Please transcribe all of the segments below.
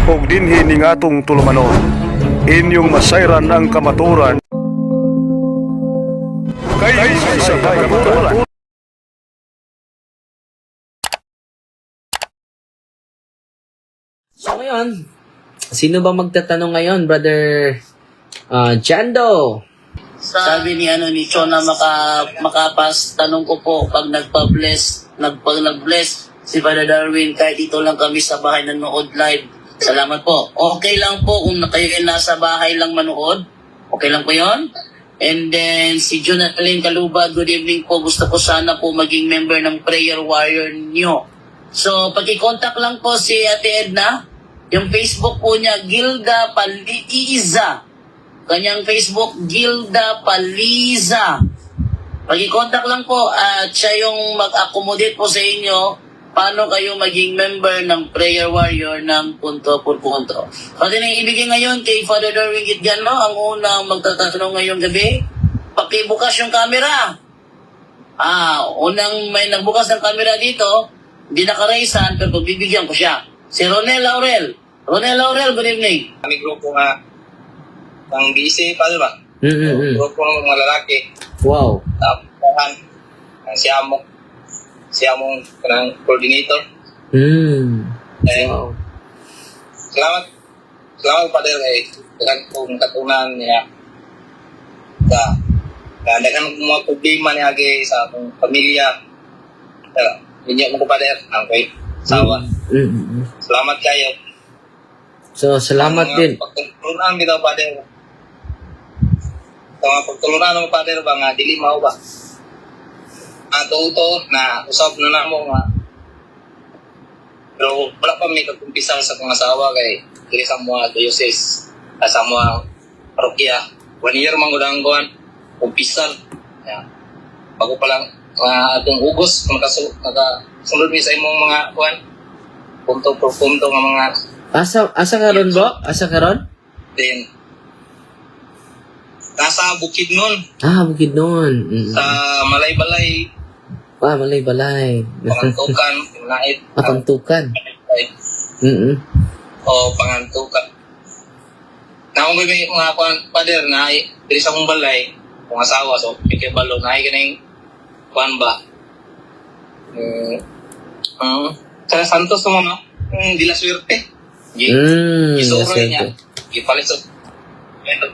og dinhi ning atong tulumanon. Inyong masayran ang kamaturan kay sa kamaturan. So ngayon, sino ba magtatanong ngayon, Brother Jando? Sabi ni ni Chona makapas, tanong ko po pag nagpa-bless si Father Darwin kahit dito lang kami sa bahay nanood live. Salamat po. Okay lang po kung kayo nasa bahay lang manood. Okay lang po 'yon. And then si Jonathan Kaluba, good evening po. Gusto ko sana po maging member ng Prayer Warrior niyo. So paki-contact lang po si Ate Edna. Yung Facebook po niya Gilda Paliza. Kanyang Facebook, Gilda Paliza. Pag-contact lang po at siya yung mag-accommodate po sa inyo paano kayo maging member ng Prayer Warrior ng punto por punto. Pati nang ibigay ngayon kay Father Darwin Gitgano, ang unang magtatanong ngayong gabi, pakibukas yung camera. Unang may nagbukas ng camera dito, hindi nakaraisan, pero pagbibigyan ko siya. Si Ronel Laurel. Ronel Laurel, good evening. Kami grupo nga ang BC pa, di ba? Grupo ng mga lalaki. Wow. Tapuhan. Ang siyamong kanang coordinator. Wow. Salamat. Salamat pa din dengan kung katunan niya. Dagan mga problema niya sa akong pamilya. Hindi mo ko pa din ang sawa. Salamat kayo. So, salamat din. Pagtulunan bitaw pa din. Sa mga pagtulunan mo pa din ba nga, dili mao ba? Ito na usap na mo nga. Pero wala pa may kagumpisang sa kong asawa kay dili sa mga diocese, sa mga parokya. 1 year man gudangguan, kumpisal. Bago pa lang atong ugos, nakasunod mi sa imong mga kuan. Punto por punto nga mga Asa karon ba? Asa karon? then nasa Bukidnon. Bukidnon. Sa Malay-Balay, Malay-Balay. Pangantukan, Nait. Pangantukan. O Pangantukan. Naong may mga pader na diri sa mong balay, kung asawa, so pikir balo, na kaning kuan ba? Sa Santos mo, no? Di la swerte. Isuroy niya. Ipalit sa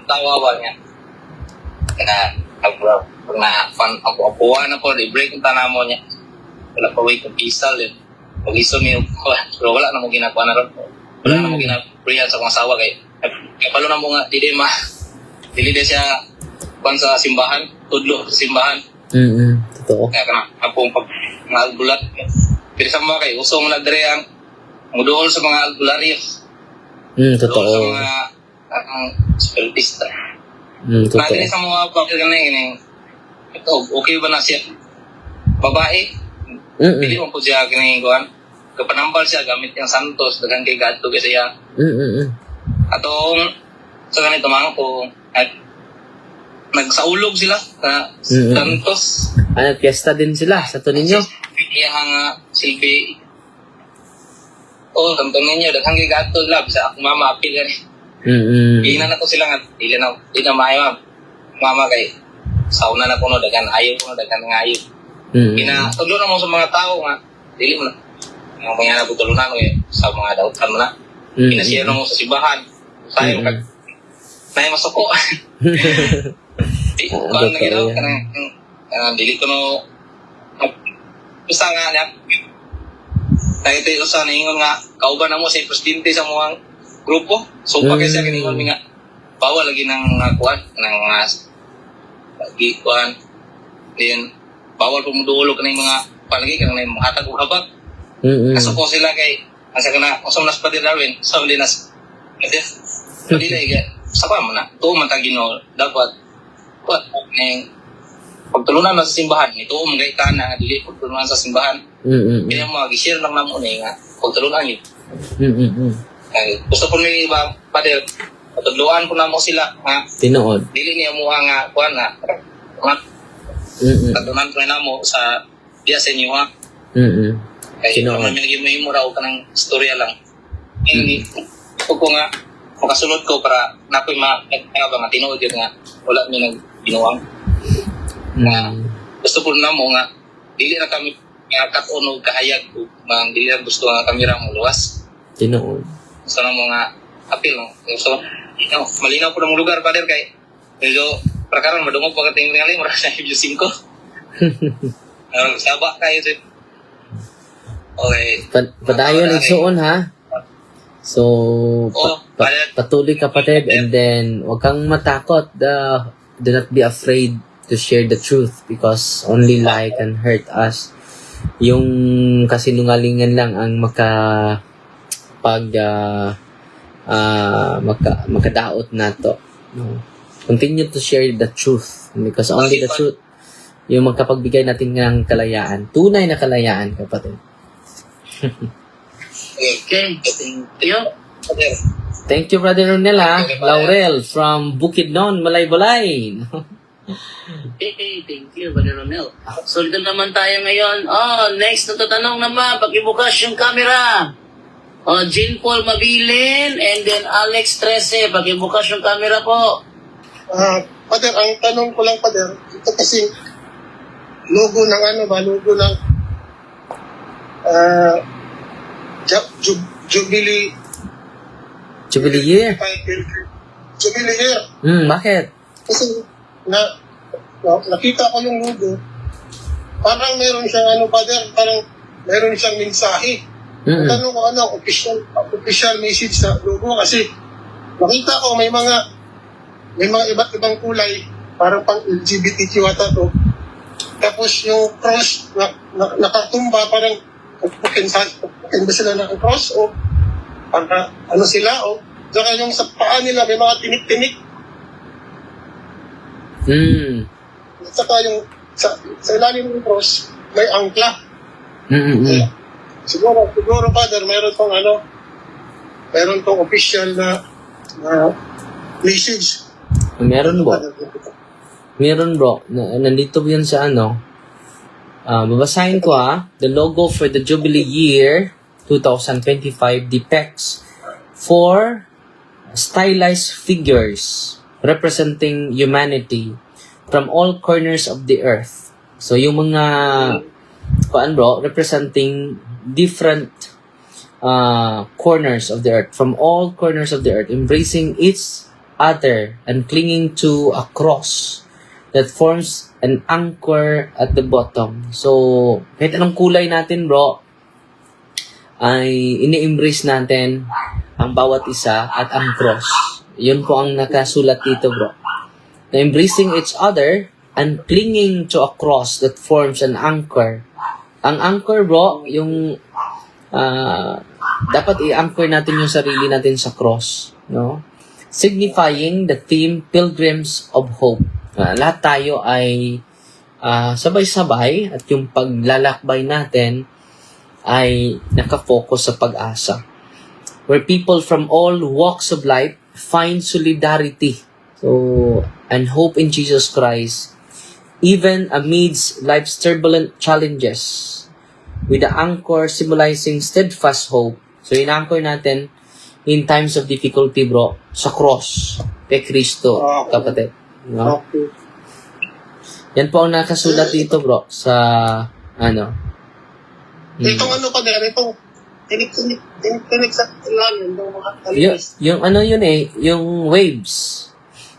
tawawan niya. Kaya, pag na-fan ang na po, i-break yung tanamo niya. Wala pa way kung pisal yun. Pag iso niyo, pero wala na mo ginagawa na rin. Wala na mo ginagawa sa kong asawa kay palo na mo nga, dili din siya pan sa simbahan, tudlo sa simbahan. Totoo. Kaya kapong pag mga albulat. Pero sa mga kayo, uso mo na dire ang muduol sa mga albularyo. Totoo. Sa mga spiritista. Totoo. Natin sa mga papel ka na yun, ito, okay ba na siya? Babae, pili mo po siya kinahiguan. Kapanampal siya, gamit yung santos, dagang kay gato kasi siya. Atong, sa ganito mga po, nagsaulog sila sa santos. Nagpiesta din sila sa to ninyo? Iya nga silbi. Tamtong ninyo, dagang kay gato sila, bisa akong mama apil yan. Ina na ko sila nga, di na maayo mama kay sauna na ko no, dagan ayaw ko no, dagan ngayon. Tulo na mo sa mga tao nga, dili mo na. Ang mga nabutulunan ko sa mga dautan mo na. Pinasiya na mo sa simbahan. Sayang kag nay masuko. Di ko na ginaw kanang dili ko no. Basta nga niya. Dahil sa ningon nga, kauban na mo sa presidente sa mga grupo. So, pag siya kiningon nga, bawal lagi ng kuwan, ng kuwan. Then, bawal pumudulog ka ng mga palagi, ka ng mga hatag o habag. Kaso po sila kay, asa ka na, usong nas pa din Darwin, sa uli nas, hindi na sa pa mo na, tuong matagino, dapat, pagtulunan na sa simbahan, ito mga itana, dili pagtulunan sa simbahan. Kaya mga gisir lang na mo na nga, pagtulunan yun. Gusto ko nila iba, Pader, patudluan ko na mo sila, nga, Tinood. dili niya mo nga, kuwan nga, katunan ko na mo sa diya sa inyo, ha? Kaya naman may naging may mura o ka ng istorya lang. Hindi, Huwag ko nga, makasulod ko para nako'y mga tinuod yun nga, wala mi nagbinuwang. Gusto ko na mo nga, dili na kami nga katunog kahayag, dili na gusto nga kamera mo luwas. Tinuod. Gusto na mo nga, apil no. So, malinaw po ng lugar, Father, kay medyo prakaran, madungog pa kating tingali, mura sa Hebrew 5. Saba kayo din. Okay. Padayon igsuon ha. So, patuloy kapatid, and then huwag kang matakot. Do not be afraid to share the truth because only lie can hurt us. Yung kasinungalingan lang ang makadaot nato. No? Continue to share the truth because only the truth yung magkapagbigay natin ng kalayaan. Tunay na kalayaan, kapatid. Okay. Thank you. Thank you, Brother Ronela. Laurel from Bukidnon, Malaybalay. Hey, thank you, Brother Ronel. So, dito naman tayo ngayon. Next na tatanong naman, pakibukas yung camera. Jean Paul Mabilin, and then Alex Trece, pakibukas yung camera po. Pader, ang tanong ko lang, Pader, ito kasing logo ng logo ng Jubilee Year. Jubilee Year. Bakit? Kasi nakita ko yung logo, parang meron siyang Pader, parang meron siyang mensahe. Tanong ko official message sa logo kasi nakita ko may mga iba't ibang kulay, parang pang LGBTQ ata to. Tapos yung cross nakatumba, parang pukin ba sila ng cross o parang sila o saka yung sa paa nila may mga tinik-tinik. At saka yung sa ilalim ng cross may angkla. Siguro Father, meron tong official na message. Meron bro. Nandito yan sa babasahin ko The logo for the Jubilee Year 2025 depicts 4 stylized figures representing humanity from all corners of the earth. So yung mga representing different corners of the earth, from all corners of the earth, embracing each other and clinging to a cross that forms an anchor at the bottom. So, kahit anong kulay natin, bro, ay ini-embrace natin ang bawat isa at ang cross. Yun po ang nakasulat dito, bro. Na embracing each other and clinging to a cross that forms an anchor. Ang anchor, bro, yung dapat i-anchor natin yung sarili natin sa cross, no? Signifying the theme Pilgrims of Hope. Lahat tayo ay sabay-sabay at yung paglalakbay natin ay nakafocus sa pag-asa. Where people from all walks of life find solidarity and hope in Jesus Christ, even amidst life's turbulent challenges, with the anchor symbolizing steadfast hope. So, in-anchor natin in times of difficulty, bro, sa cross, kay Kristo, kapatid. No? Okay. Yan po ang nakasulat dito, bro, sa, Itong Pader, itong tinik sa ilalim ng mga talis. Yung yung waves.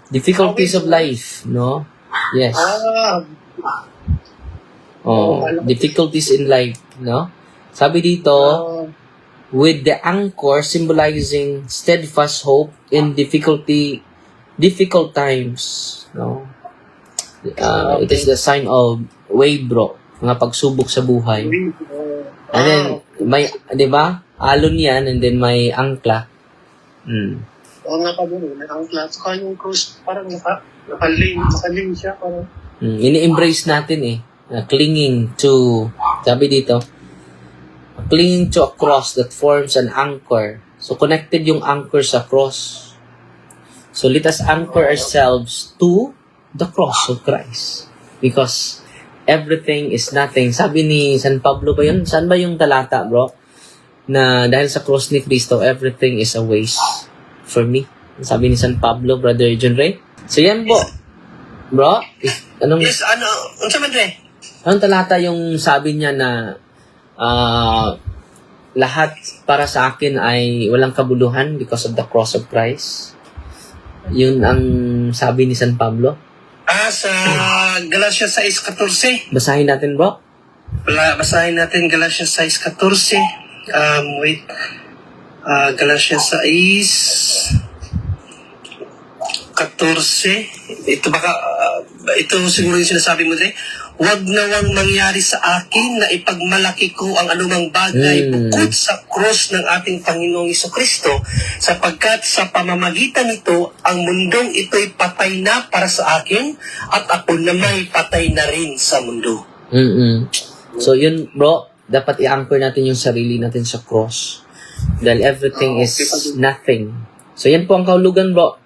Difficulties of life, no? Yes. Difficulties in life, no? Sabi dito, with the anchor symbolizing steadfast hope in difficult times, no? It is the sign of wave, bro, mga pagsubok sa buhay. And then may, 'di ba? Alon 'yan, and then may angkla. Oo nga pa doon, may angkla. Saka yung cross, parang nakaling siya, parang ini-embrace natin clinging to, sabi dito, clinging to a cross that forms an anchor. So, connected yung anchor sa cross. So, let us anchor ourselves to the cross of Christ. Because everything is nothing. Sabi ni San Pablo ba yun? Saan ba yung talata, bro? na dahil sa cross ni Cristo, everything is a waste for me. Sabi ni San Pablo, Brother John Ray. So yan po. Bro, anong unsa man Dre? anong talata yung sabi niya na lahat para sa akin ay walang kabuluhan because of the cross of Christ? Yun ang sabi ni San Pablo. Sa Galatia 6:14. Basahin natin, bro. Basahin natin Galatia 6:14. Wait. Galatia 6:14. Ito baka ito siguro yung sinasabi mo din. Huwag nawang mangyari sa akin na ipagmalaki ko ang anumang bagay bukod sa cross ng ating Panginoong Jesucristo, sapagkat sa pamamagitan nito ang mundong ito'y patay na para sa akin at ako naman patay na rin sa mundo. So yun, bro, dapat i-anchor natin yung sarili natin sa cross. Dahil everything is nothing. So yan po ang kahulugan, bro.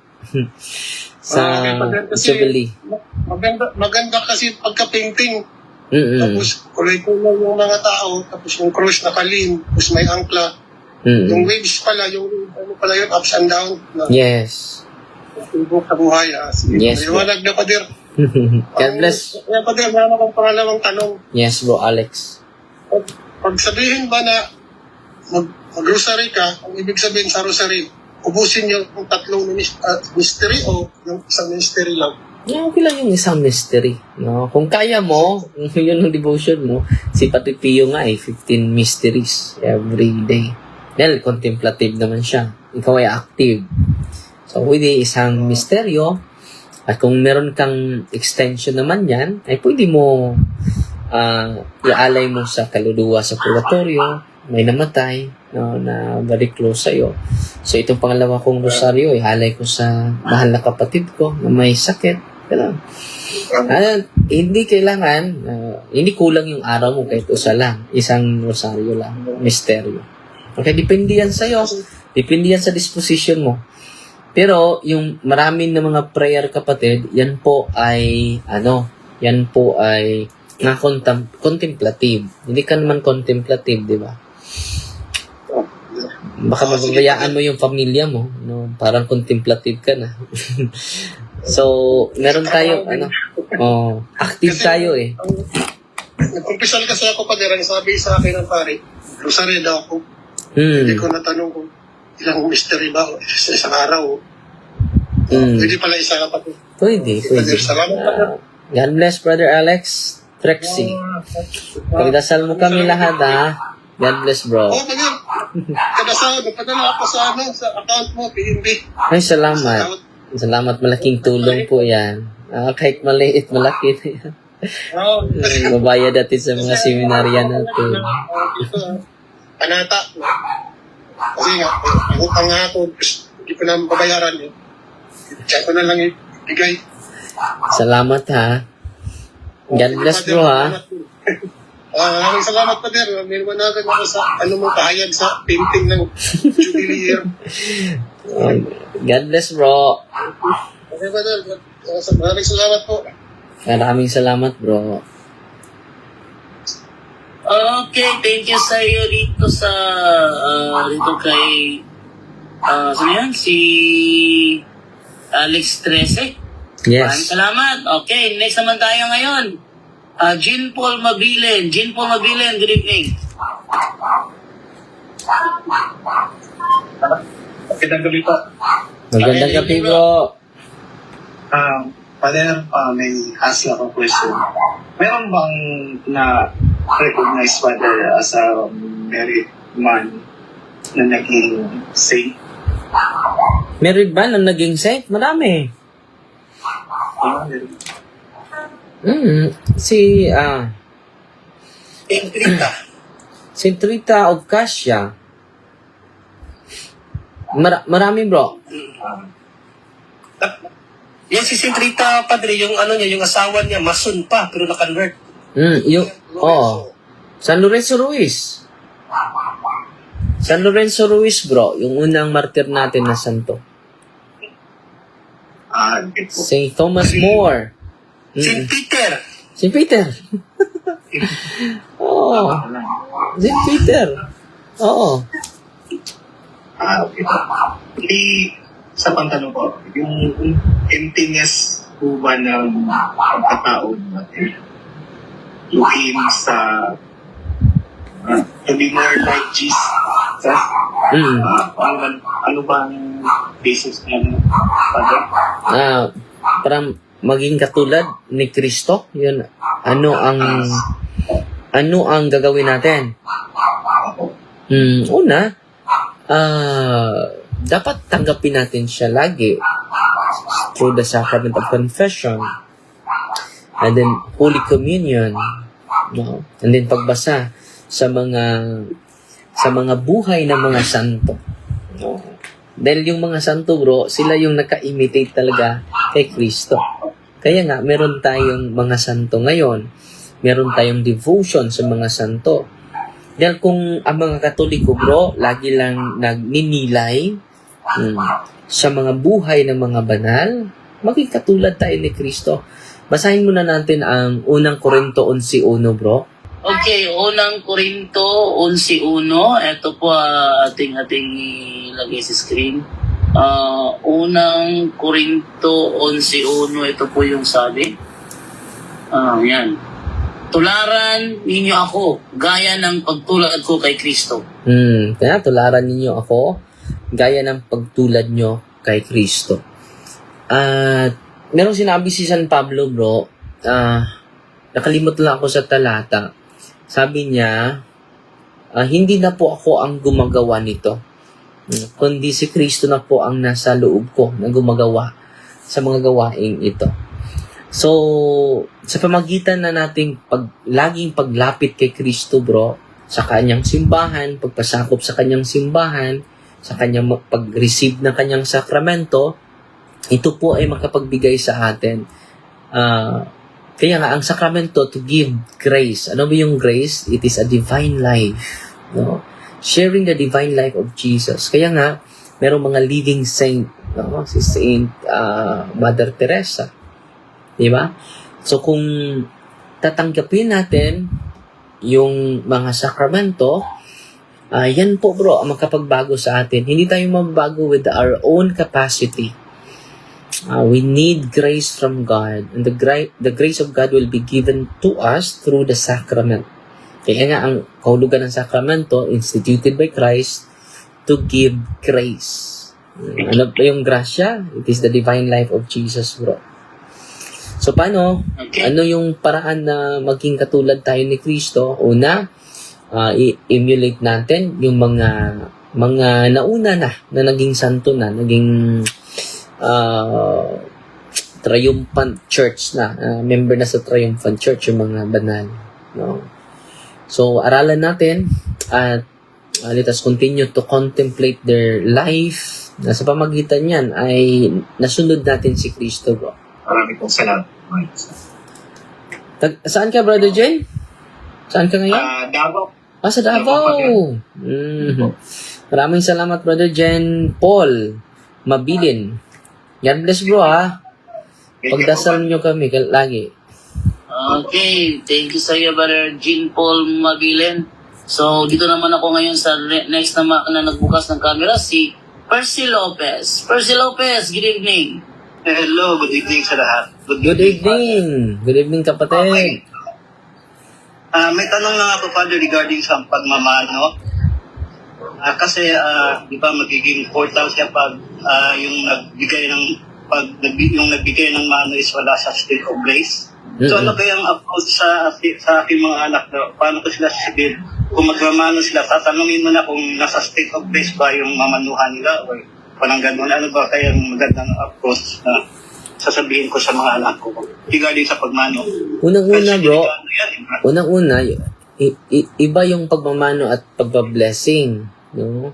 sa Jubilee. Maganda kasi pagka-painting. Tapos kulay-kulay yung mga tao, tapos yung cross nakalim, tapos may angkla. Yung waves pala, yung ups and down. Yes. Tubok sa buhay. Yes, bro. Iwanag na pader. God bless. Kaya pader, meron akong pangalawang tanong. Yes, bro, Alex. Pag sabihin ba na mag-rosary ka, ang ibig sabihin sa rosary, ubusin yung tatlong mystery o yung isang mystery lang? Yeah, okay lang yung isang mystery. No? Kung kaya mo, yun ang devotion mo. Si Pati Pio nga 15 mysteries every day. Dahil contemplative naman siya. Ikaw ay active. So, pwede isang misteryo. At kung meron kang extension naman yan, ay pwede mo ialay mo sa kaluluwa sa purgatorio, may namatay, no, na very close sa'yo. So, itong pangalawa kong rosaryo, ihalay ko sa mahal na kapatid ko na may sakit. Ganun. Hindi kailangan, hindi kulang yung araw mo kahit isa lang. Isang rosaryo lang. Misteryo. Okay, depende yan sa'yo. Depende yan sa disposition mo. Pero, yung marami na mga prayer, kapatid, yan po ay, contemplative. Hindi ka naman contemplative, di ba? Baka mababayaan mo yung pamilya mo, no? Parang contemplative ka na. So, meron tayo, active tayo eh. Nagkumpisal kasi ako pa din, sabi sa akin ng pare, rosary daw ako. Hindi ko natanong kung ilang mystery ba sa isang araw. Pwede pala isa ka pa. Pwede. Salamat pa. God bless, Brother Alex Trexie. Pagdasal mo kami lahat, ha? God bless, bro. Pagdasal. Nagpadala ako sa account mo, PNB. Ay, salamat. Salamat, malaking tulong po yan. Kahit maliit, malaki na yan. Mabayad natin sa mga seminarya natin. Panata. Kasi nga, utang nga ako, hindi ko na mabayaran eh. Diyan ko na lang ibigay. Salamat, ha. God bless, bro, ha. Maraming salamat pa din. Nirwanagan ako sa mong kahayag sa painting ng Jubilee year. God bless, bro. Okay, brother. Maraming salamat po. Maraming salamat, bro. Okay, thank you sa iyo dito sa dito kay sino yan? Si Alex 13. Yes. Maraming salamat. Okay, next naman tayo ngayon. Jean Paul Mabilen. Jean Paul Mabilen, good evening. Magandang gabi po. Magandang gabi, bro. Father, may ask akong question. Meron bang na-recognize, Father, as a married man na naging saint? Married ba nang naging saint? Marami. Si Saint Rita of Cassia. Marami, bro. Yan si Saint Rita, padre, yung yung asawa niya, mason pa, pero na-convert. San Lorenzo Ruiz. San Lorenzo Ruiz, bro. Yung unang martir natin na santo. Saint Thomas More. Saint Peter. Saint Peter. Saint Peter. Oo. Okay. Hindi, sa pantanong ko, yung emptiness po ba ng pagkatao natin, looking sa to be more like Jesus. Mm. Ano bang basis ng Father? Parang maging katulad ni Kristo. Yun. Ano ang gagawin natin? Una, dapat tanggapin natin siya lagi through the sacrament of confession, and then Holy Communion, no? And then pagbasa sa mga buhay ng mga santo, no? Dahil yung mga santo, bro, sila yung naka-imitate talaga kay Kristo. Kaya nga, meron tayong mga santo ngayon. Meron tayong devotion sa mga santo. Dahil kung ang mga Katoliko, bro, lagi lang nagninilay sa mga buhay ng mga banal, maging katulad tayo ni Kristo. Basahin muna natin ang unang Korinto 11:1, bro. Okay, unang Korinto 11:1. Ito po ating ilagay sa screen. Unang Korinto 11:1. Ito po yung sabi. Yan. Tularan ninyo ako, gaya ng pagtulad ko kay Kristo. Kaya tularan ninyo ako, gaya ng pagtulad nyo kay Kristo. At merong sinabi si San Pablo, bro, nakalimot lang ako sa talata. Sabi niya, hindi na po ako ang gumagawa nito, kundi si Kristo na po ang nasa loob ko na gumagawa sa mga gawaing ito. So, sa pamagitan na nating laging paglapit kay Kristo, bro, sa kanyang simbahan, pagpasakop sa kanyang simbahan, sa kanyang pag-receive ng kanyang sakramento, ito po ay makapagbigay sa atin. Kaya nga, ang sakramento to give grace. Ano ba yung grace? It is a divine life. No? Sharing the divine life of Jesus. Kaya nga, merong mga living saint, no? Si Saint Mother Teresa. Diba? So, kung tatanggapin natin yung mga sakramento, yan po, bro, ang makapagbago sa atin. Hindi tayo mabago with our own capacity. We need grace from God, and the grace of God will be given to us through the sacrament. Kaya nga, ang kahulugan ng sakramento, instituted by Christ, to give grace. Ano pa yung grasya? It is the divine life of Jesus, bro. So, paano? Okay. Ano yung paraan na maging katulad tayo ni Kristo? Una, i-emulate natin yung mga nauna na naging santo na, naging triumphant church na, member na sa triumphant church, yung mga banal. No? So, aralan natin at let us continue to contemplate their life na sa pamagitan yan ay nasunod natin si Kristo, bro. Maraming pong salamat. Saan ka, Brother Jen? Saan ka ngayon? Davao. Sa Davao. Maraming salamat, Brother Jen Paul Mabilin. God bless, bro, ha. Pagdasal nyo kami lagi. Okay, thank you sa iyo, Brother Jean Paul Mabilin. So, dito naman ako ngayon sa next na nagbukas ng camera, si Percy Lopez. Percy Lopez, good evening. Hello, good evening sa lahat. Good evening. Good evening, kapatid. Okay. May tanong na nga po, Father, regarding sa pagmamano. Kasi, di ba, magiging portal siya pag yung nagbigay ng mano is wala sa state of grace. So, ano kayang approach sa aking mga anak na paano ko sila sasabihin? Kung magmamano sila, tatanungin mo na kung nasa state of grace ba yung mamanuhan nila or parang gano'n. Ano ba kayang magandang approach na sasabihin ko sa mga anak ko regarding sa pagmano? Unang-una, bro, iba yung pagmamano at pagbablessing. No?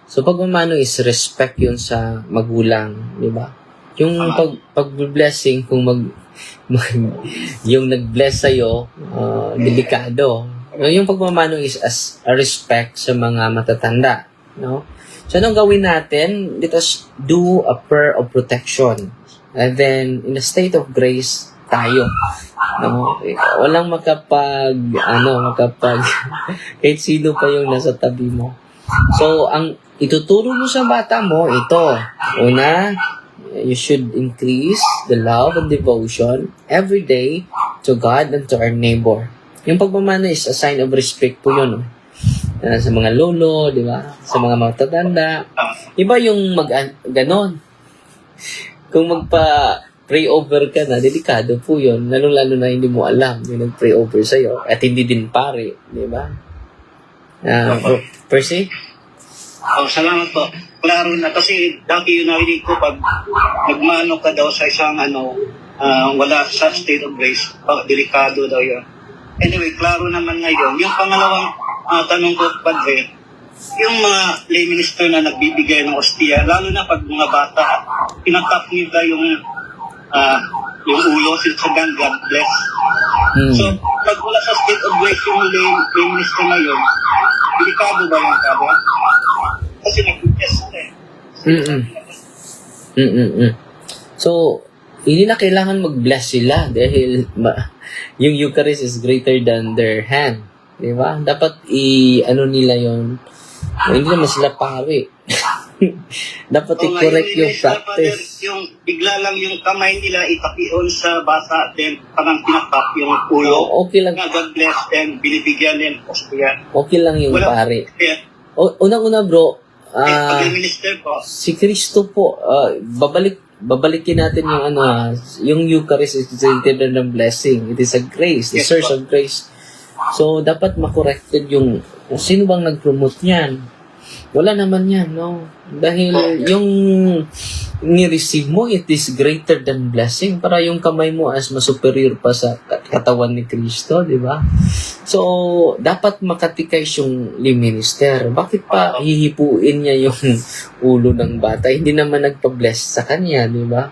So, pagmamano is respect yun sa magulang. Di ba? Yung pag-blessing, kung yung nag-bless sa'yo, delikado. Yung pagmamano is as a respect sa mga matatanda. No? So, anong gawin natin? Let us do a prayer of protection. And then, in a state of grace, tayo. No? Walang kahit sino pa yung nasa tabi mo. So, ang ituturo mo sa bata mo, ito. Una, you should increase the love and devotion every day to God and to our neighbor. Yung pagmamana is a sign of respect po yun. No? Sa mga lolo, di ba? Sa mga matatanda. Iba yung ganon. Kung magpa-pray over ka na, delikado po yun. Lalo-lalo na hindi mo alam yung nag-pray over sa'yo. At hindi din pare, di ba? Percy? Salamat po. Klaro na. Kasi dati yung narinig ko pag nagmano ka daw sa isang wala sa state of grace, delikado daw yun. Anyway, klaro naman ngayon. Yung pangalawang tanong ko, Padre, yung mga lay minister na nagbibigay ng ostia, lalo na pag mga bata, pinatap nila yung ulo sila sa God bless. So, pag wala sa state of grace yung lay minister na yun, delikado ba yung kabo? Kasi nag-test So, hindi na kailangan mag-bless sila dahil yung Eucharist is greater than their hand. Diba? Dapat nila yon. Hindi naman sila pare. Dapat i-correct yung practice. Yung bigla lang yung kamay nila itapion sa bata, then parang pinatap yung ulo. Okay lang. God bless them, binibigyan din. Okay lang yung pare. Unang-una bro, minister po. si Kristo po, babalikin natin yung yung Eucharist is greater than the blessing. It is a grace, the source of grace. So, dapat makorrected yung sino bang nag-promote niyan. Wala naman yan, no? Dahil yung ni-receive mo, it is greater than blessing. Para yung kamay mo as masuperior pa sa katawan ni Kristo, di ba? So, dapat makatikais yung lay minister. Bakit pa hihipuin niya yung ulo ng bata? Hindi naman nagpa-bless sa kanya, di ba?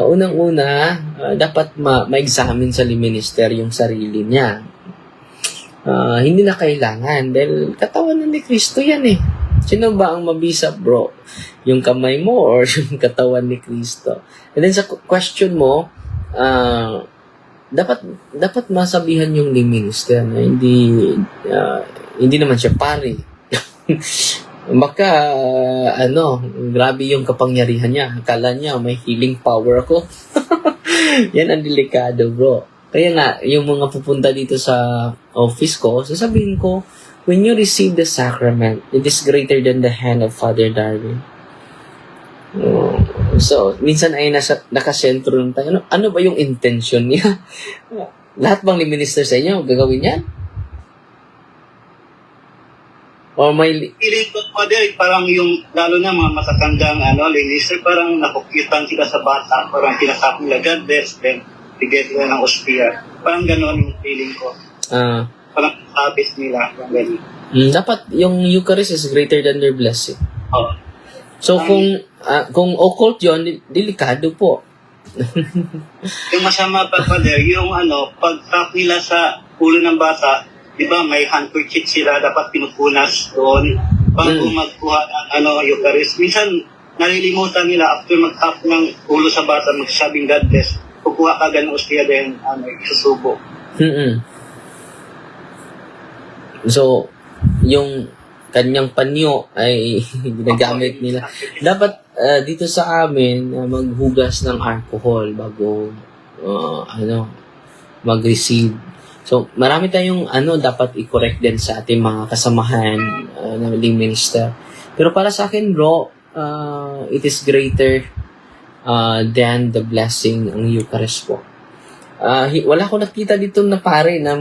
Unang-una, dapat ma-examine sa lay minister yung sarili niya. Hindi na kailangan dahil katawan ni Kristo yan eh. Sino ba ang mabisa, bro? Yung kamay mo or yung katawan ni Kristo? And then sa question mo, dapat masabihan yung lay minister na hindi naman siya pare. Baka grabe yung kapangyarihan niya. Akala niya may healing power ako. Yan ang delikado, bro. Kaya nga, yung mga pupunta dito sa office ko, sasabihin ko, when you receive the sacrament, it is greater than the hand of Father Darwin. So, minsan ay nakasentro ng tayo. Ano ba yung intention niya? Lahat bang ni minister sa inyo, gagawin yan? O may... Feeling ko, Father, parang yung, lalo na mga matatandang minister, parang nakukyutan sila sa bata, parang tinatap nila, God bless them, bigay sila ng ospiya. Parang gano'n yung feeling ko. Parang habis nila, yung gano'n. Dapat yung Eucharist is greater than their blessing. So, kung occult yun, delikado po. Yung masama pa, Father, yung pag-tap nila sa ulo ng bata, di ba may handkerchief sila, dapat pinupunas doon bago magkuha ng Eucharist. Minsan, nalilimutan nila after mag-tap ng ulo sa bata, magsasabing God bless, kukuha ka ganang ostiya din, isusubo. So, yung kanyang panyo ay ginagamit nila. Dapat dito sa amin, maghugas ng alcohol bago mag-receive. So, marami tayong dapat i-correct din sa ating mga kasamahan ng lay minister. Pero para sa akin, bro, it is greater than the blessing ang Eucharist po. Wala ko nakita dito na pare na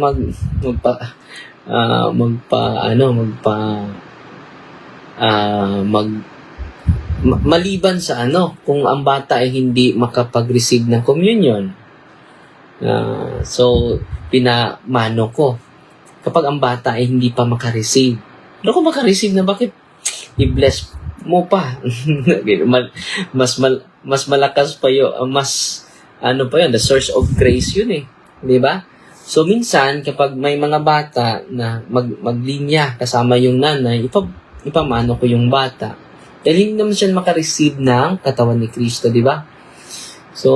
maliban sa kung ang bata ay hindi makapag-receive ng communion. So, pinamano ko. Kapag ang bata ay hindi pa makareceive. Ano kung makareceive na, bakit i-bless mo pa? mas malakas pa yun. The source of grace yun eh. Di ba? So, minsan, kapag may mga bata na maglinya kasama yung nanay, ipamano ko yung bata. Dahil hindi naman siya makareceive ng katawan ni Kristo, di ba? So,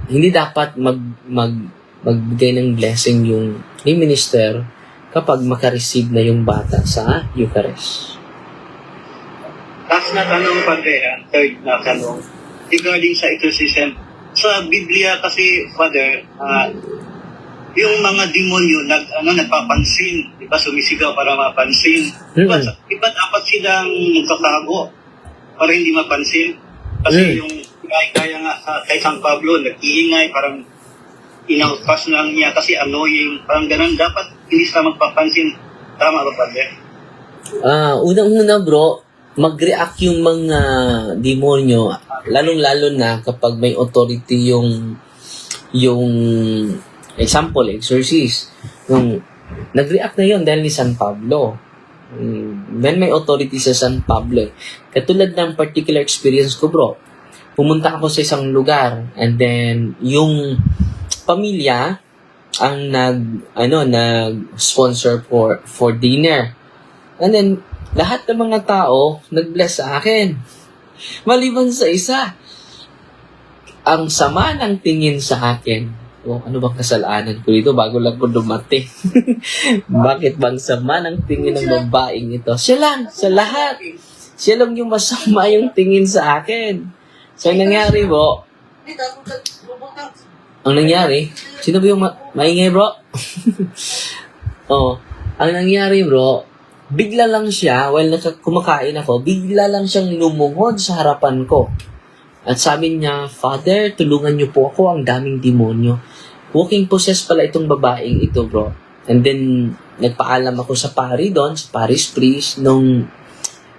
hindi dapat magbigay ng blessing yung minister kapag makareceive na yung bata sa Eucharist. Last na tanong, Padre, third na tanong, regarding sa exorcism. Sa Biblia kasi, Father, yung mga demonyo nagpapansin, di ba, sumisigaw para mapansin. Iba dapat silang nagtatago para hindi mapansin. Kasi yung kaya nga kay San Pablo, nag-iingay, parang inaupas lang niya kasi annoying, parang ganun. Dapat hindi sila magpapansin. Tama ba, Padre? Unang-una bro, mag-react yung mga demonyo, lalong-lalo na kapag may authority yung example, exorcist. Yung nag-react na yun dahil ni San Pablo. Then may authority sa San Pablo. Katulad ng particular experience ko bro, pumunta ako sa isang lugar and then yung pamilya ang nag-sponsor for dinner. And then lahat ng mga tao nag-bless sa akin. Maliban sa isa, ang sama ng tingin sa akin. Ano bang kasalanan ko dito bago lang ko dumating? Bakit bang sama ng tingin ng babaeng ito? Siya lang, sa lahat. Siya lang yung masama yung tingin sa akin. So, ang nangyari bro, sino ba yung maingay bro? Ang nangyari bro, bigla lang siya, while kumakain ako, bigla lang siyang lumungod sa harapan ko. At sabi niya, Father, tulungan niyo po ako, ang daming demonyo. Walking possessed pala itong babaeng ito, bro. And then, nagpaalam ako sa pari doon, sa parish priest, nung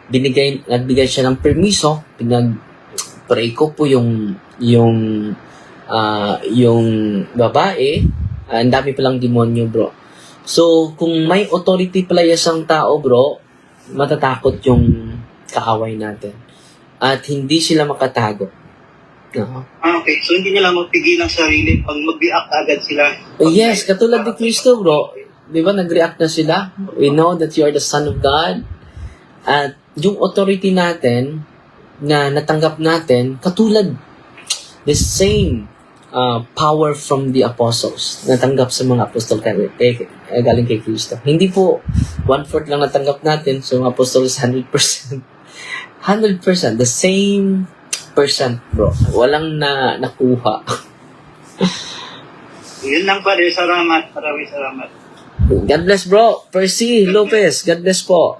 nagbigay siya ng permiso, pinag-pray ko po yung babae, ang dami palang demonyo, bro. So, kung may authority pala isang tao, bro, matatakot yung kaaway natin. At hindi sila makatago. Okay, so hindi nila magpigil ang sarili pag mag-react agad sila. Yes, katulad ni Cristo, bro. Di ba, nag-react na sila? We know that you are the Son of God. At yung authority natin, na natanggap natin, katulad, the same power from the apostles, natanggap sa mga apostol galing kay Cristo. Hindi po 1/4 lang natanggap natin, so mga apostles 100%. 100%, the same percent, bro. Walang nakuha. Yun lang, Padre. Salamat. Maraming salamat. God bless, bro. Percy Lopez, God bless po.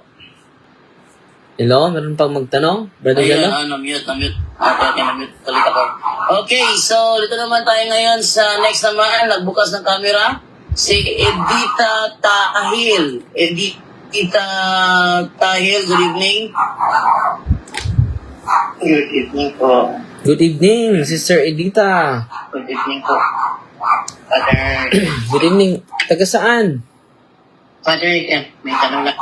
Hello? Meron pang magtanong? Brother Galo? Na-mute. Na-mute ulit ako. Okay, so dito naman tayo ngayon sa next naman. Nagbukas ng camera. Si Edita Tahil. Edita Tahil, good evening. Good evening po. Good evening, Sister Edita. Good evening po. Father. Good evening. Taga saan? Father, may tanong lang.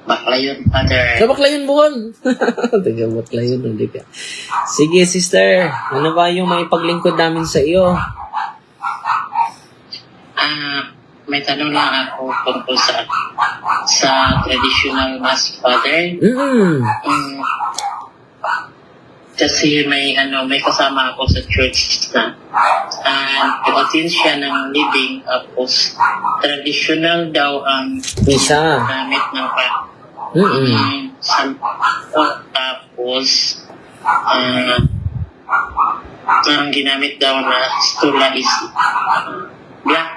Baklayon, Father. Sa Baclayon, Bohol. Taga Baclayon, hindi ka. Sige, sister. Ano ba yung may paglingkod namin sa iyo? May tanong lang ako tungkol sa traditional mass, Father. Kasi may kasama ako sa church na attend siya ng living, tapos traditional daw ang Misa. gamit ng tapos ang ginamit daw na stula is black.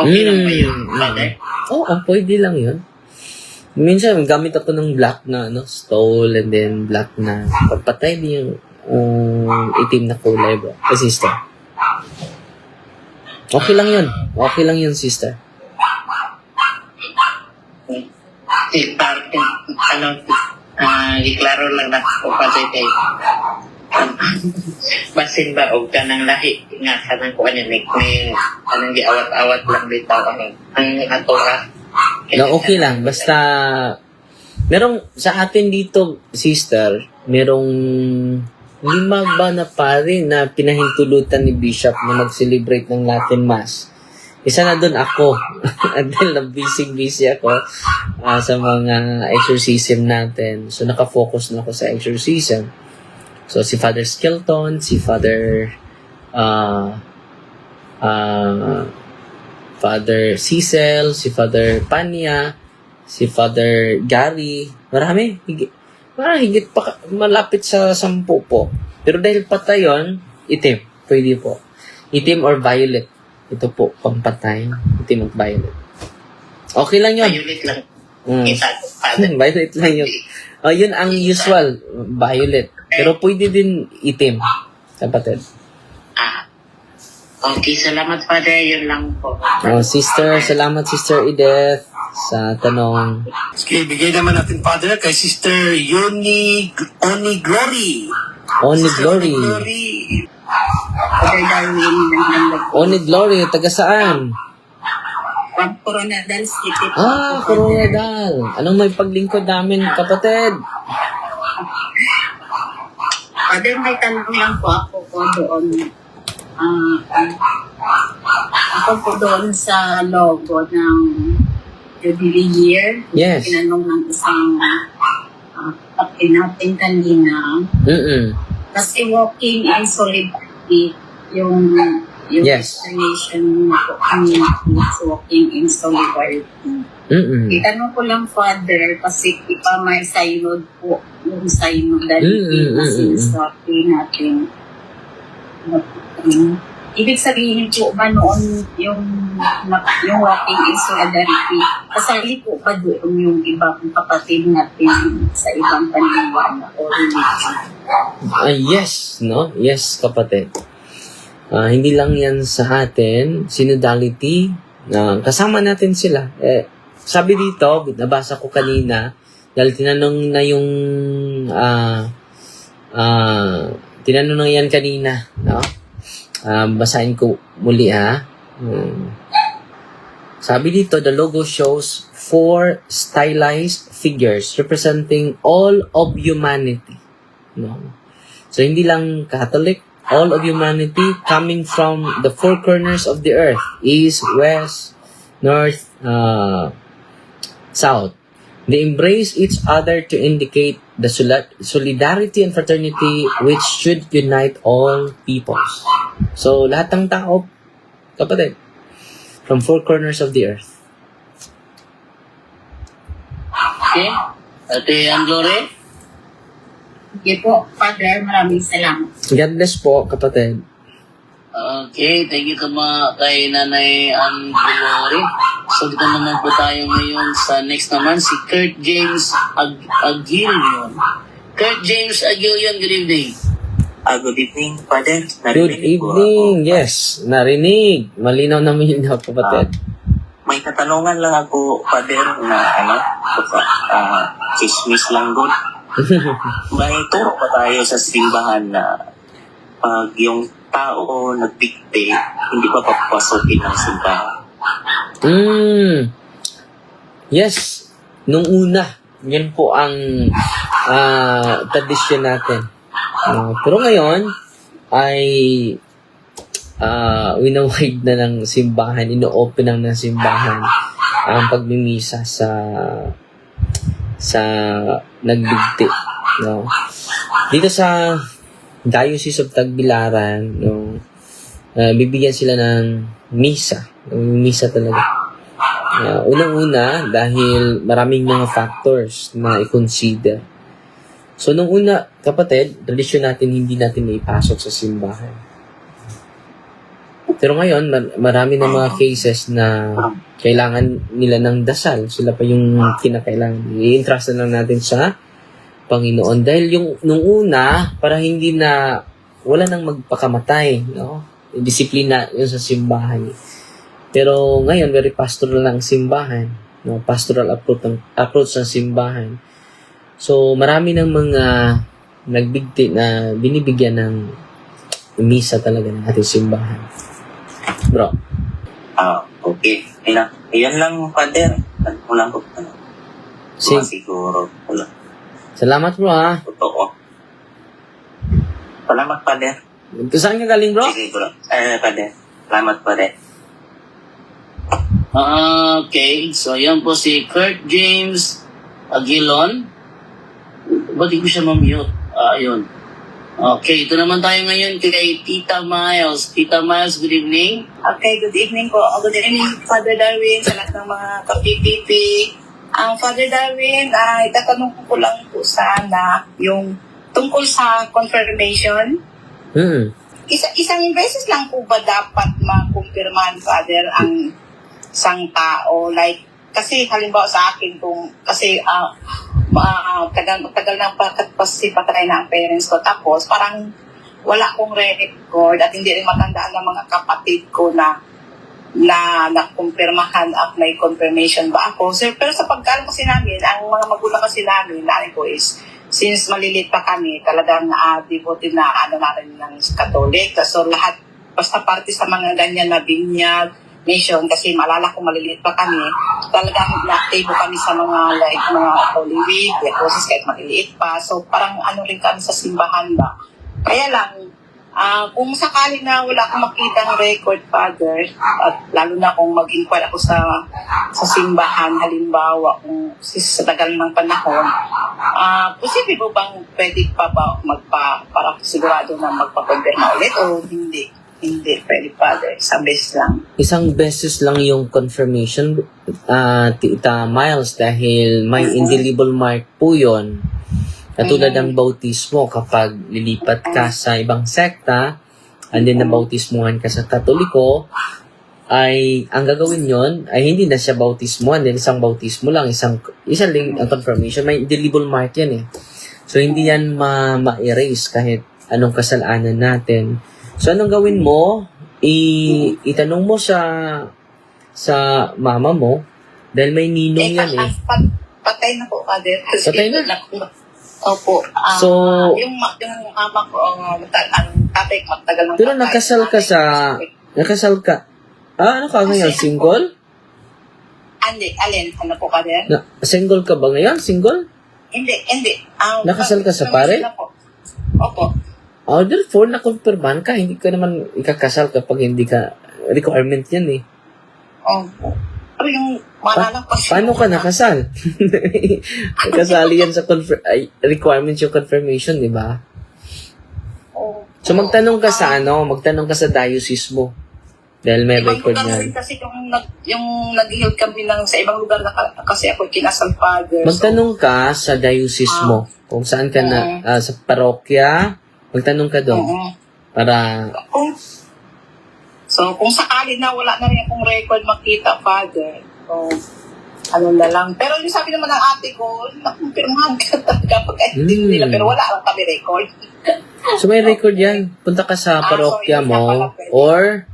Okay lang ba yun, Father? Oo, pwede lang yun. Minsan, gamit ako ng black na stole and then black na pagpatay din yung itim na kulay, bro. Sister. Okay lang yun. Okay lang yun, sister. Iklaro lang na ko kasi kay basin ba og kanang lahi nga kanang kuan ni kanang giawat-awat lang bitaw ang atora. Okay lang. Basta, merong, sa atin dito, sister, merong 5 ba na pare na pinahintulutan ni Bishop na mag-celebrate ng Latin Mass. Isa na doon ako. Dahil busy ako sa mga exorcism natin. So, nakafocus na ako sa exorcism. So, si Father Skelton, si Father Father Cecil, si Father Pania, si Father Gary, marami. Parang higit pa, malapit sa 10 po. Pero dahil patay yun, itim. Pwede po. Itim or violet. Ito po, pampatay. Itim at violet. Okay lang yun. Violet lang. Mm. Isa ko, Father. Violet lang yun. Yun ang usual, violet. Pero pwede din itim, kapatid. Okay, salamat, Father. Yun lang po. Sister, salamat Sister Edith sa tanong. Okay, bigay naman natin, Father, kay Sister Oni Glory. Only Glory. Father Darwin, Only Glory, taga saan? Pag Coronadal City. Coronadal. Anong may paglingkod namin, kapatid? Father, may tanong lang po ako doon. Ako po doon sa logo ng Jubilee Year. Yes. Tinanong ng isang kapatid natin kanina. Kasi walking in solidarity yung Yes. destination po community is walking in solidarity. Itanong ko lang, Father, kasi ipa may synod po, yung synod dahil kasi sabi natin. Ibig sabihin po ba noon yung walking in solidarity, kasali po ba doon yung ibang kapatid natin sa ibang paniniwala o religion? Yes, no? Yes, kapatid. Hindi lang yan sa atin, synodality, kasama natin sila. Sabi dito, nabasa ko kanina, dahil tinanong na yung, tinanong na yan kanina, no? Basahin ko muli, ha? Sabi dito, the logo shows 4 stylized figures representing all of humanity. No? So, hindi lang Catholic, all of humanity coming from the 4 corners of the earth, east, west, north, south. They embrace each other to indicate the solidarity and fraternity which should unite all peoples. So, lahat ng tao, kapatid, from 4 corners of the earth. Okay? Ate Anjore? Sige po, Father, maraming salamat. God bless po, kapatid. Okay, thank you kay Nanay Anjore. So, dito naman po tayo ngayon sa next naman, si Kurt James Aguilion. Kurt James Aguilion, good evening. Good evening, Father. Good evening. Yes, narinig. Malinaw na malinaw, kapatid. May katanungan lang ako, Father, na chismis lang doon. May turo pa tayo sa simbahan na pag yung tao nagbigti, hindi pa papasokin ng simbahan. Yes. Nung una, yun po ang tradisyon natin. Pero ngayon, ay winawide na ng simbahan, ino-open lang ng simbahan ang pagmimisa sa nagbigti. No? Dito sa Diocese of Tagbilaran, no, bibigyan sila ng misa. Misa talaga. Unang-una, dahil maraming mga factors na i-consider. So, nung una, kapatid, tradisyon natin, hindi natin maipasok sa simbahan. Pero ngayon, marami na mga cases na kailangan nila ng dasal. Sila pa yung kinakailangan. I-entrust na lang natin sa Panginoon. Dahil nung una, para hindi na, wala nang magpakamatay, no? Disiplina yun sa simbahan. Pero ngayon, very pastoral lang simbahan. No? Pastoral approach ng simbahan. So, marami ng mga nagbigti na binibigyan ng misa talaga ng ating simbahan. Bro. Okay. Ayan lang, Father. Walang ko. Siguro. Wala. Salamat, bro, ha? Totoo. Salamat, Father. Saan ka galing, bro? Sige, bro. Father. Salamat, Father. Okay, so yan po si Kurt James Aguilon. Ba't di ko siya ma-mute? Ayun. Okay, ito naman tayo ngayon kay Tita Miles. Tita Miles, good evening. Okay, good evening po. Good evening, Father Darwin, sa lahat ng mga ka-PPP. Ang Father Darwin, itatanong ko lang po sana yung tungkol sa confirmation. Isang beses lang po ba dapat makumpirmahan, Father, ang isang tao? Like, kasi halimbawa sa akin kasi tagal na kasi patay na ang parents ko. Tapos parang wala akong record at hindi rin matandaan ng mga kapatid ko na nakumpirmahan at may confirmation ba ako. Sir, pero sa pagkaalam kasi namin, ang mga magulang kasi namin, nanay ko is, since malilit pa kami, talagang devoted na natin ng Catholic. So lahat, basta parte sa mga ganyan na binyag, mission, kasi maalala ko maliliit pa kami, talagang na-active kami sa mga like mga Holy Week, process kahit maliliit pa. So parang rin kami sa simbahan ba. Kaya lang, kung sakali na wala akong makita ng record, Father, at lalo na kung mag-inquire ako sa simbahan, halimbawa, kung sa tagal ng panahon, posible po bang pwede pa ba para sigurado na magpa-confirm ulit o hindi? Hindi, pwede, Father. Isang beses lang. Isang beses lang yung confirmation, Tita Miles, dahil may indelible mark po yun. Katulad ng bautismo, kapag lilipat ka sa ibang sekta, and then nabautismuhan ka sa Katoliko, ay ang gagawin yon ay hindi na siya bautismo, and then isang bautismo lang, isang lang ang confirmation. May indelible mark yan eh. So, hindi yan ma-erase kahit anong kasalanan natin. So, anong gawin mo? Itanong mo sa mama mo, dahil may ninong yan eh. Patay na po, Father. Patay na? Opo. So, yung mama ko, tatay ko, matagal ng pero nakasal ka. Ano ka ngayon? Single? Alin? Ano po, Father? Single ka ba ngayon? Single? Hindi. Nakasal ka sa pare? Opo. Therefore, nakonfirman ka. Hindi ka naman ikakasal kapag hindi ka, requirement yan eh. Pero yung maalala ko Paano ka nakasal? Kasali yan sa requirements yung confirmation, di ba? So, magtanong ka sa diocese mo. Dahil may record niyan. Kasi yung nag-heal kami sa ibang lugar na kasi ako kinasal, Father. Magtanong ka sa diocese mo. Kung saan ka sa parokya, magtanong ka doon. Para... So, kung sakali na wala na rin akong record makita, Father, so, na lang. Pero yung sabi naman ng ate ko, nakumpirmahan ka talaga pag hindi nila, pero wala lang kami record. So, may record yan. Punta ka sa parokya mo, or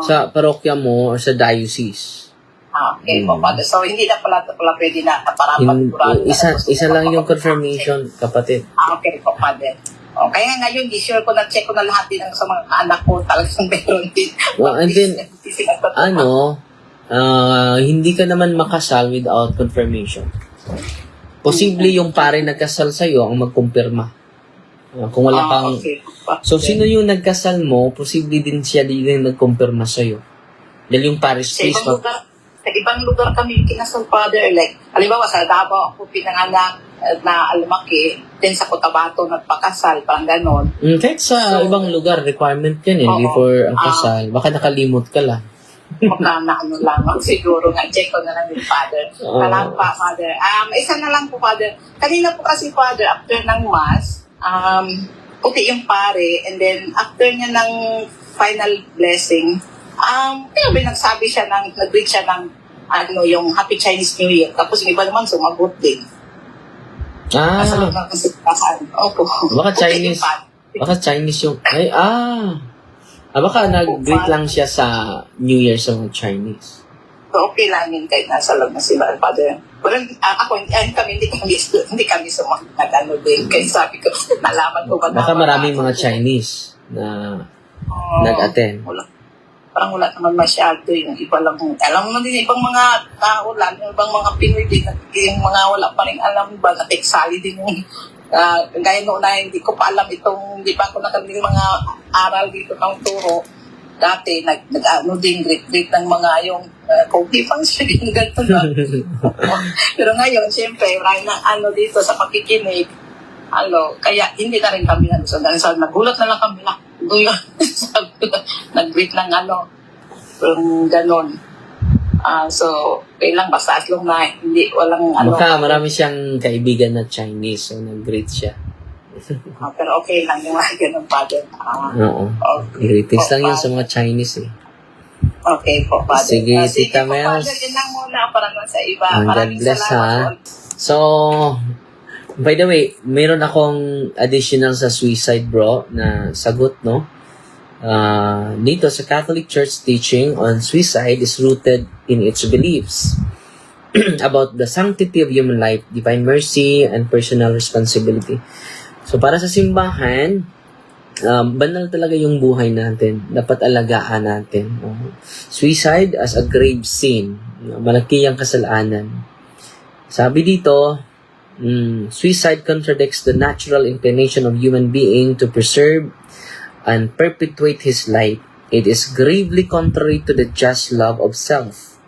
sa parokya mo, or sa diocese. Okay po, Father. So, hindi na pala pwede na para magkurado. Isa lang yung confirmation, kapatid. Okay po, Father. Kaya ngayon, sure ko na-check ko na lahat din sa mga anak ko, talagang meron din. And then, hindi ka naman makasal without confirmation. Posible yung pare nagkasal sa'yo ang magkumpirma. Kung wala kang... So, sino yung nagkasal mo, posible din siya din nagkumpirma sa'yo. Dahil yung parish priest... Sa ibang lugar kami kinasal, Father. Like, halimbawa, sa Davao ako pinanganak na lumaki, din sa Cotabato nagpakasal, parang ganon. Kahit sa ibang lugar, requirement yan before ang kasal. Baka nakalimot ka lang. Baka lang. Siguro nga, check ko na lang din, Father. Salamat pa, Father. Isa na lang po, Father. Kanina po kasi, Father, after ng Mass, puti yung pare, and then after niya ng final blessing, kaya ba nagsabi siya nag-read siya ng yung Happy Chinese New Year. Tapos yung iba naman sumagot din. Nasa loob ng kasitahan. Opo. Baka Chinese yung... baka nag-greet lang siya sa New Year sa mga Chinese. So, okay lang yun kahit nasa loob ng simbahan, Father. Well, hindi kami sumagot din. Kaya sabi ko, nalaman ko ba baka maraming mga Chinese na nag-attend. Parang wala naman masyado yung iba lang. Alam mo din, ibang mga tao, lalo ibang mga Pinoy din, yung mga wala pa rin alam ba, nateksali din yung, gaya noon na hindi ko pa alam hindi pa ako nakalimutan mga aral dito ng turo. Dati, great ng mga yung cookie function, yung gano'n. Pero ngayon, siyempre, marami na dito sa pakikinig, kaya hindi na rin kami nalusundan. So, nagulat na lang kami na, nag-greet ng ganon. So, kailang basta as long na hindi, walang Baka marami siyang kaibigan na Chinese, so nag-greet siya. pero okay lang yung mga ganun, Father. Oo. Greetings lang yun sa mga Chinese eh. Okay po, Father. Sige, Tita po, Mels. Father, yun lang muna para naman sa iba. God Maraming bless, salamat. So, by the way, meron akong additional sa suicide, bro, na sagot, no? Dito sa Catholic Church teaching on suicide is rooted in its beliefs about the sanctity of human life, divine mercy, and personal responsibility. So, para sa simbahan, banal talaga yung buhay natin. Dapat alagaan natin. Suicide as a grave sin. Malaki ang kasalanan. Sabi dito, suicide contradicts the natural inclination of human being to preserve and perpetuate his life. It is gravely contrary to the just love of self.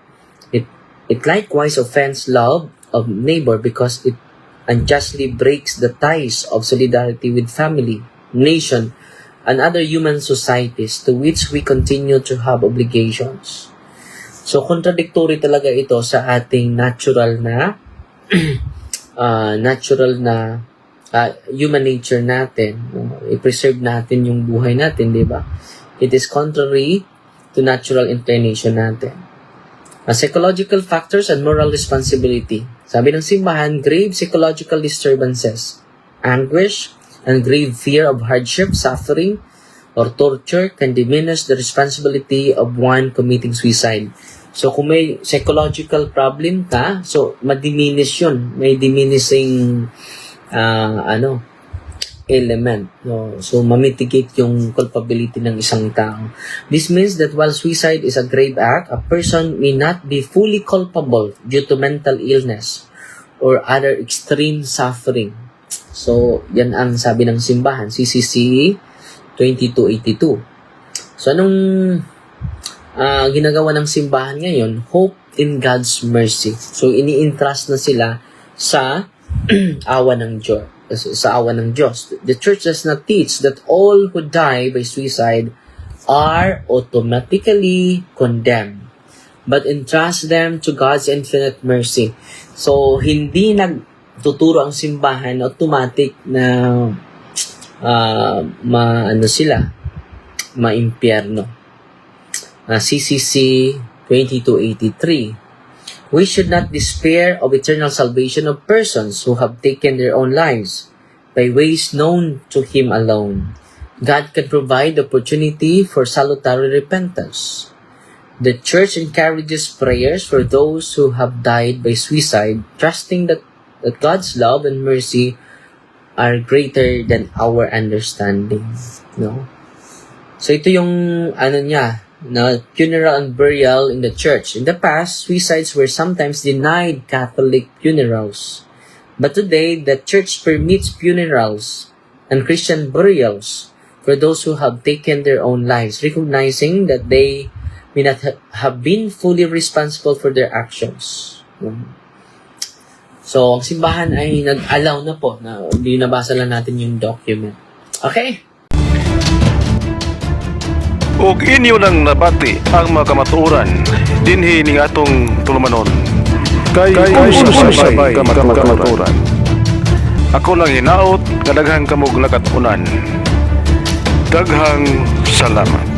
It likewise offends love of neighbor because it unjustly breaks the ties of solidarity with family, nation, and other human societies to which we continue to have obligations. So, contradictory talaga ito sa ating natural na human nature natin. I-preserve natin yung buhay natin, di ba? It is contrary to natural inclination natin. Psychological factors and moral responsibility. Sabi ng simbahan, grave psychological disturbances, anguish, and grave fear of hardship, suffering, or torture can diminish the responsibility of one committing suicide. So, kung may psychological problem ka, so, ma-diminish yun. May diminishing element. No? So, mamitigate yung culpability ng isang tao. This means that while suicide is a grave act, a person may not be fully culpable due to mental illness or other extreme suffering. So, yan ang sabi ng simbahan, CCC 2282. So, anong ginagawa ng simbahan ngayon? Hope in God's mercy. So, ini-entrust na sila sa awa ng Diyos. The church does not teach that all who die by suicide are automatically condemned, but entrust them to God's infinite mercy. So, hindi nagtuturo ang simbahan automatic na ma-impyerno. CCC 2283. We should not despair of eternal salvation of persons who have taken their own lives by ways known to Him alone. God can provide opportunity for salutary repentance. The Church encourages prayers for those who have died by suicide, trusting that God's love and mercy are greater than our understanding. No? So ito yung na funeral and burial in the church. In the past, suicides were sometimes denied Catholic funerals. But today, the church permits funerals and Christian burials for those who have taken their own lives, recognizing that they may not have been fully responsible for their actions. So, ang simbahan ay nag-allow na po na binabasa lang natin yung document. Okay? ug inyo nang nabati ang mga kamatuoran dinhi ning atong tulumanon kay sabay kamatuoran. Ako lang hinaot nga daghang kamog lakatunan. Daghang salamat.